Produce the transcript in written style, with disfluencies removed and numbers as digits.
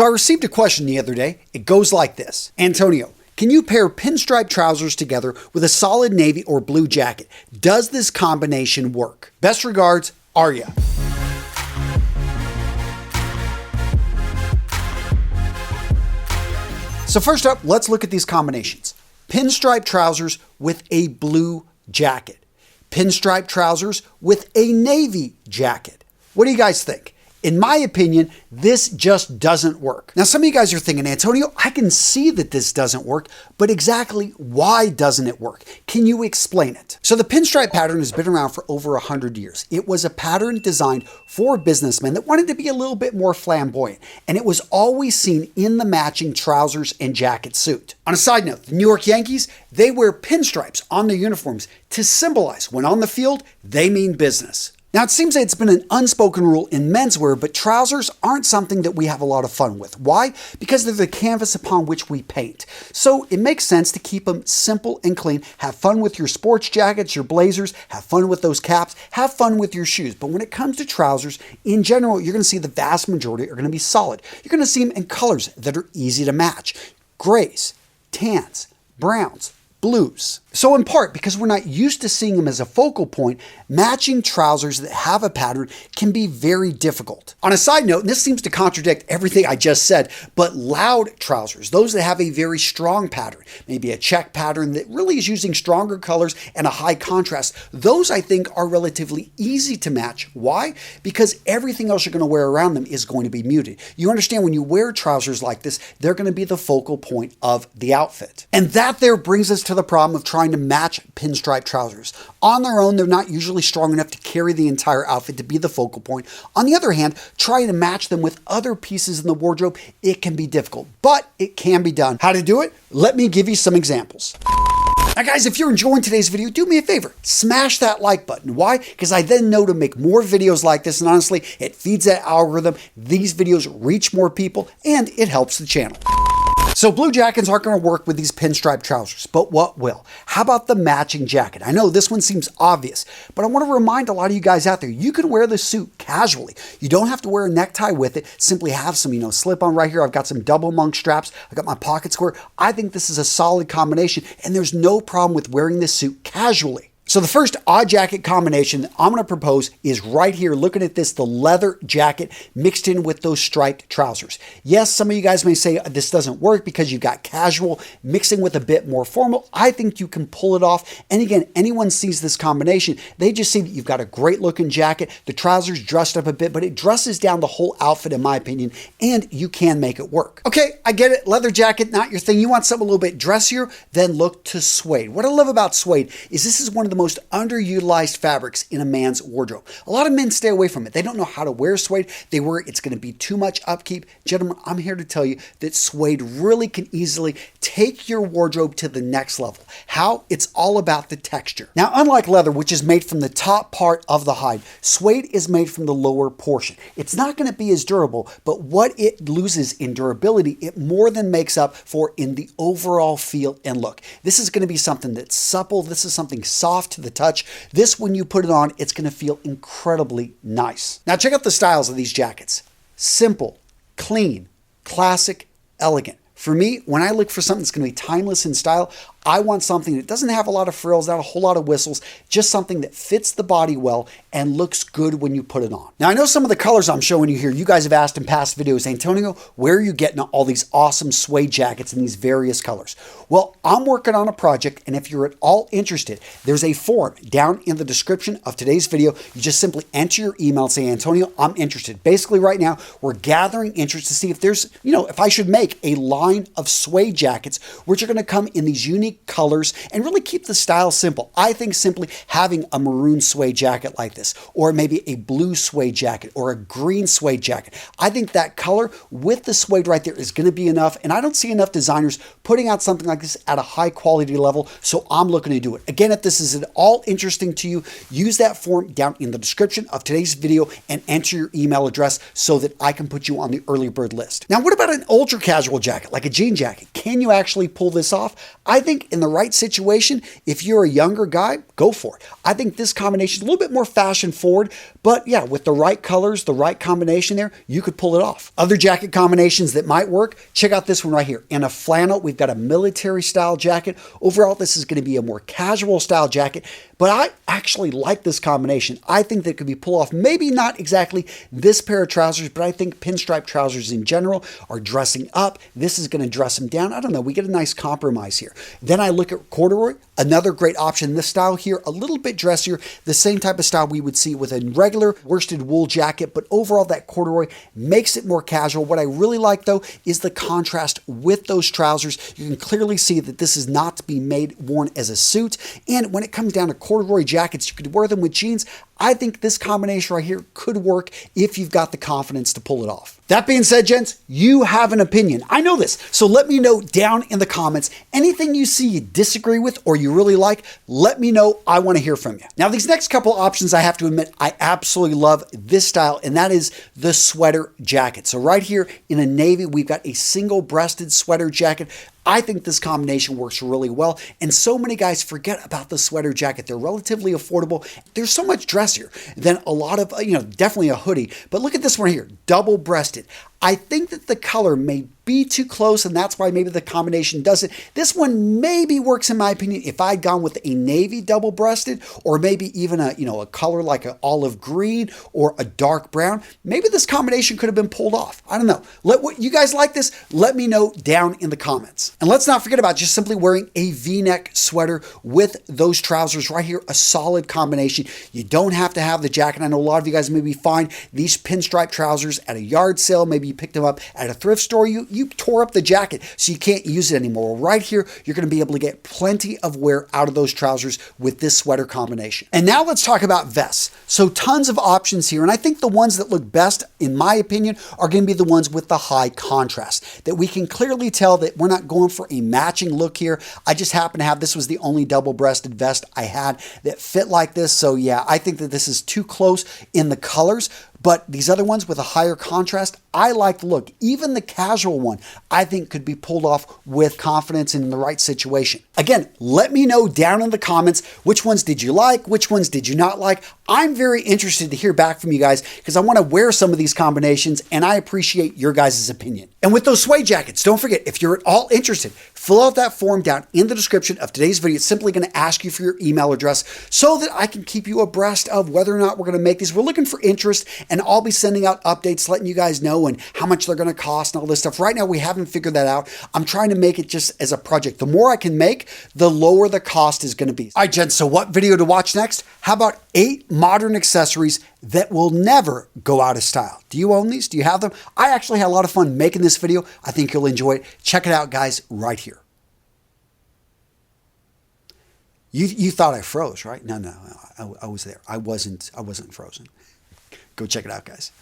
So I received a question the other day. It goes like this. Antonio, can you pair pinstripe trousers together with a solid navy or blue jacket? Does this combination work? Best regards, Arya. So first up, let's look at these combinations. Pinstripe trousers with a blue jacket. Pinstripe trousers with a navy jacket. What do you guys think? In my opinion, this just doesn't work. Now, some of you guys are thinking, Antonio, I can see that this doesn't work, but exactly why doesn't it work? Can you explain it? So the pinstripe pattern has been around for over 100 years. It was a pattern designed for businessmen that wanted to be a little bit more flamboyant, and it was always seen in the matching trousers and jacket suit. On a side note, the New York Yankees, they wear pinstripes on their uniforms to symbolize when on the field, they mean business. Now, it seems that it's been an unspoken rule in menswear, but trousers aren't something that we have a lot of fun with. Why? Because they're the canvas upon which we paint. So it makes sense to keep them simple and clean. Have fun with your sports jackets, your blazers, have fun with those caps, have fun with your shoes. But when it comes to trousers, in general, you're going to see the vast majority are going to be solid. You're going to see them in colors that are easy to match. Grays, tans, browns, blues. So in part, because we're not used to seeing them as a focal point, matching trousers that have a pattern can be very difficult. On a side note, and this seems to contradict everything I just said, but loud trousers, those that have a very strong pattern, maybe a check pattern that really is using stronger colors and a high contrast, those I think are relatively easy to match. Why? Because everything else you're going to wear around them is going to be muted. You understand when you wear trousers like this, they're going to be the focal point of the outfit. And that there brings us to the problem of trying to match pinstripe trousers. On their own, they're not usually strong enough to carry the entire outfit to be the focal point. On the other hand, trying to match them with other pieces in the wardrobe, it can be difficult, but it can be done. How to do it? Let me give you some examples. Now guys, if you're enjoying today's video, do me a favor, smash that like button. Why? Because I then know to make more videos like this, and honestly, it feeds that algorithm. These videos reach more people, and it helps the channel. So blue jackets aren't going to work with these pinstripe trousers, but what will? How about the matching jacket? I know this one seems obvious, but I want to remind a lot of you guys out there, you can wear this suit casually. You don't have to wear a necktie with it. Simply have some, slip on right here. I've got some double monk straps. I got my pocket square. I think this is a solid combination, and there's no problem with wearing this suit casually. So the first odd jacket combination that I'm going to propose is right here. Looking at this, the leather jacket mixed in with those striped trousers. Yes, some of you guys may say this doesn't work because you've got casual mixing with a bit more formal. I think you can pull it off. And again, anyone sees this combination, they just see that you've got a great looking jacket. The trousers dressed up a bit, but it dresses down the whole outfit in my opinion, and you can make it work. Okay, I get it. Leather jacket, not your thing. You want something a little bit dressier? Then look to suede. What I love about suede is this is one of the most underutilized fabrics in a man's wardrobe. A lot of men stay away from it. They don't know how to wear suede. They worry it's going to be too much upkeep. Gentlemen, I'm here to tell you that suede really can easily take your wardrobe to the next level. How? It's all about the texture. Now, unlike leather, which is made from the top part of the hide, suede is made from the lower portion. It's not going to be as durable, but what it loses in durability, it more than makes up for in the overall feel and look. This is going to be something that's supple. This is something soft to the touch. This, when you put it on, it's going to feel incredibly nice. Now check out the styles of these jackets. Simple, clean, classic, elegant. For me, when I look for something that's going to be timeless in style, I want something that doesn't have a lot of frills, not a whole lot of whistles, just something that fits the body well and looks good when you put it on. Now, I know some of the colors I'm showing you here, you guys have asked in past videos, Antonio, where are you getting all these awesome suede jackets in these various colors? Well, I'm working on a project, and if you're at all interested, there's a form down in the description of today's video. You just simply enter your email and say, Antonio, I'm interested. Basically, right now, we're gathering interest to see if there's, if I should make a line of suede jackets, which are going to come in these unique colors and really keep the style simple. I think simply having a maroon suede jacket like this, or maybe a blue suede jacket, or a green suede jacket, I think that color with the suede right there is going to be enough, and I don't see enough designers putting out something like this at a high quality level, so I'm looking to do it. Again, if this is at all interesting to you, use that form down in the description of today's video and enter your email address so that I can put you on the early bird list. Now, what about an ultra casual jacket, like a jean jacket? Can you actually pull this off? I think think in the right situation, if you're a younger guy, go for it. I think this combination is a little bit more fashion forward, but yeah, with the right colors, the right combination there, you could pull it off. Other jacket combinations that might work, check out this one right here. In a flannel, we've got a military style jacket. Overall, this is going to be a more casual style jacket, but I actually like this combination. I think that it could be pulled off. Maybe not exactly this pair of trousers, but I think pinstripe trousers in general are dressing up. This is going to dress them down. I don't know. We get a nice compromise here. Then I look at corduroy, another great option. This style here, a little bit dressier, the same type of style we would see with a regular worsted wool jacket, but overall that corduroy makes it more casual. What I really like though is the contrast with those trousers. You can clearly see that this is not to be worn as a suit. And when it comes down to corduroy jackets, you could wear them with jeans. I think this combination right here could work if you've got the confidence to pull it off. That being said, gents, you have an opinion. I know this, so let me know down in the comments. Anything you see you disagree with or you really like, let me know. I want to hear from you. Now, these next couple options, I have to admit, I absolutely love this style, and that is the sweater jacket. So right here in a navy, we've got a single-breasted sweater jacket. I think this combination works really well, and so many guys forget about the sweater jacket. They're relatively affordable. They're so much dressier than a lot of, definitely a hoodie. But look at this one here, double-breasted. I think that the color may be too close, and that's why maybe the combination doesn't. This one maybe works in my opinion if I'd gone with a navy double-breasted, or maybe even a color like an olive green or a dark brown. Maybe this combination could have been pulled off. I don't know. What you guys like this? Let me know down in the comments. And let's not forget about just simply wearing a V-neck sweater with those trousers right here. A solid combination. You don't have to have the jacket. I know a lot of you guys maybe find these pinstripe trousers at a yard sale. Maybe you picked them up at a thrift store. You tore up the jacket so you can't use it anymore. Well, right here, you're going to be able to get plenty of wear out of those trousers with this sweater combination. And now let's talk about vests. So tons of options here. And I think the ones that look best, in my opinion, are going to be the ones with the high contrast, that we can clearly tell that we're not going for a matching look here. I just happen to have, this was the only double-breasted vest I had that fit like this. So yeah, I think that this is too close in the colors. But these other ones with a higher contrast, I like the look. Even the casual one, I think could be pulled off with confidence in the right situation. Again, let me know down in the comments, which ones did you like? Which ones did you not like? I'm very interested to hear back from you guys because I want to wear some of these combinations and I appreciate your guys' opinion. And with those suede jackets, don't forget, if you're at all interested, fill out that form down in the description of today's video. It's simply going to ask you for your email address so that I can keep you abreast of whether or not we're going to make these. We're looking for interest, and I'll be sending out updates letting you guys know and how much they're going to cost and all this stuff. Right now, we haven't figured that out. I'm trying to make it just as a project. The more I can make, the lower the cost is going to be. All right, gents, so what video to watch next? How about 8 modern accessories that will never go out of style? Do you own these? Do you have them? I actually had a lot of fun making this video. I think you'll enjoy it. Check it out, guys, right here. You thought I froze, right? No, I was there. I wasn't frozen. Go check it out, guys.